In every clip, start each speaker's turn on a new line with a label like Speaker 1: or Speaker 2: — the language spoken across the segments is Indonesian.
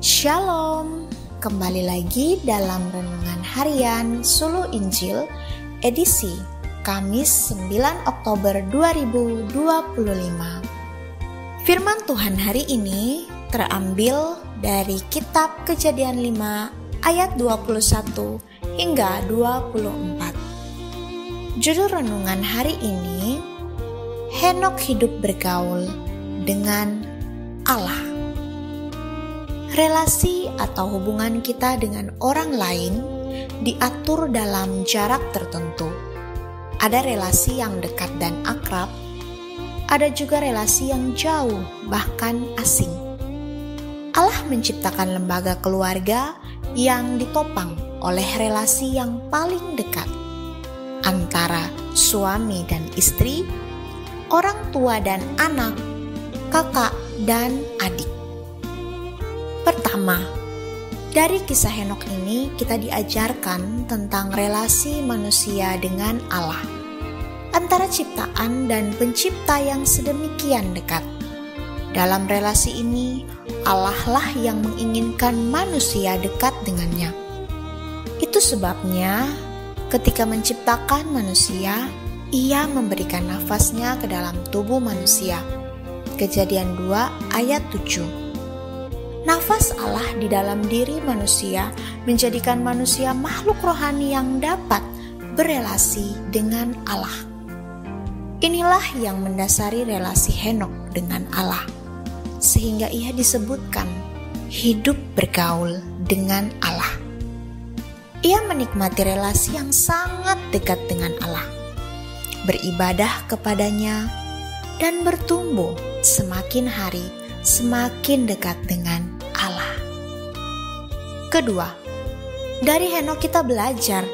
Speaker 1: Shalom, kembali lagi dalam Renungan Harian Sulu Injil edisi Kamis 9 Oktober 2025. Firman Tuhan hari ini terambil dari kitab Kejadian 5 ayat 21 hingga 24. Judul renungan hari ini, Henok hidup bergaul dengan Allah. Relasi atau hubungan kita dengan orang lain diatur dalam jarak tertentu. Ada relasi yang dekat dan akrab, ada juga relasi yang jauh, bahkan asing. Allah menciptakan lembaga keluarga yang ditopang oleh relasi yang paling dekat antara suami dan istri, orang tua dan anak, kakak dan adik. Pertama, dari kisah Henok ini kita diajarkan tentang relasi manusia dengan Allah, antara ciptaan dan pencipta yang sedemikian dekat. Dalam relasi ini, Allah lah yang menginginkan manusia dekat dengannya. Itu sebabnya ketika menciptakan manusia, Ia memberikan nafasnya ke dalam tubuh manusia. Kejadian 2 ayat 7. Nafas Allah di dalam diri manusia menjadikan manusia makhluk rohani yang dapat berelasi dengan Allah. Inilah yang mendasari relasi Henok dengan Allah, sehingga ia disebutkan hidup bergaul dengan Allah. Ia menikmati relasi yang sangat dekat dengan Allah, beribadah kepadanya, dan bertumbuh semakin hari semakin dekat dengan Allah. Kedua, dari Henok kita belajar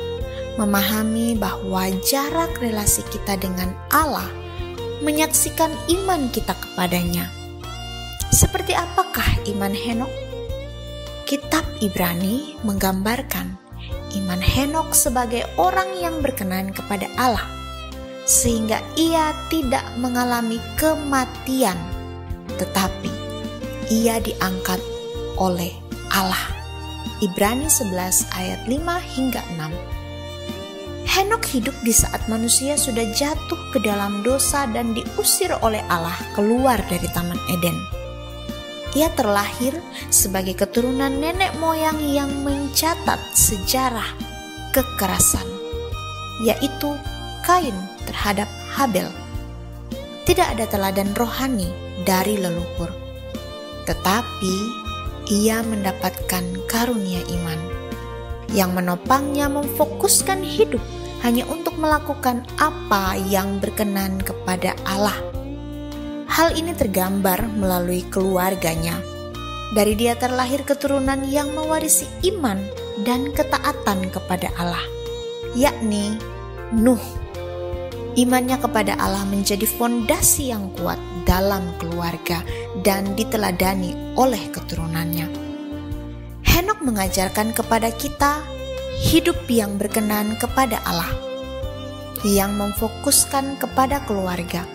Speaker 1: memahami bahwa jarak relasi kita dengan Allah menyaksikan iman kita kepadanya. Seperti apakah iman Henok? Kitab Ibrani menggambarkan iman Henok sebagai orang yang berkenan kepada Allah, sehingga ia tidak mengalami kematian, tetapi ia diangkat oleh Allah. Ibrani 11 ayat 5 hingga 6. Henok hidup di saat manusia sudah jatuh ke dalam dosa dan diusir oleh Allah keluar dari Taman Eden. Ia terlahir sebagai keturunan nenek moyang yang mencatat sejarah kekerasan, yaitu Kain terhadap Habel. Tidak ada teladan rohani dari leluhur, tetapi ia mendapatkan karunia iman yang menopangnya memfokuskan hidup hanya untuk melakukan apa yang berkenan kepada Allah. Hal ini tergambar melalui keluarganya. Dari dia terlahir keturunan yang mewarisi iman dan ketaatan kepada Allah, yakni Nuh. Imannya kepada Allah menjadi fondasi yang kuat dalam keluarga dan diteladani oleh keturunannya. Henok mengajarkan kepada kita hidup yang berkenan kepada Allah, yang memfokuskan kepada keluarga,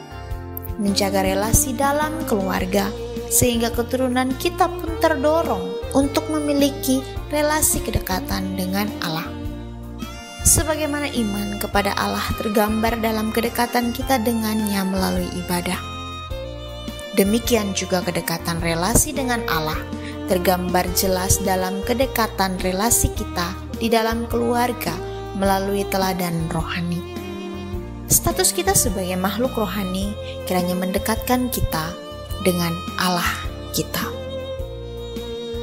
Speaker 1: menjaga relasi dalam keluarga, sehingga keturunan kita pun terdorong untuk memiliki relasi kedekatan dengan Allah. Sebagaimana iman kepada Allah tergambar dalam kedekatan kita dengannya melalui ibadah, demikian juga kedekatan relasi dengan Allah tergambar jelas dalam kedekatan relasi kita di dalam keluarga melalui teladan rohani. Status kita sebagai makhluk rohani kiranya mendekatkan kita dengan Allah kita.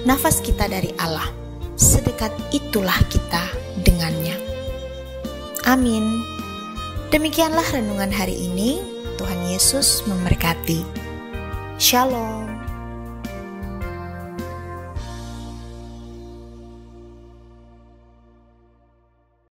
Speaker 1: Nafas kita dari Allah, sedekat itulah kita dengannya. Amin. Demikianlah renungan hari ini. Tuhan Yesus memberkati. Shalom.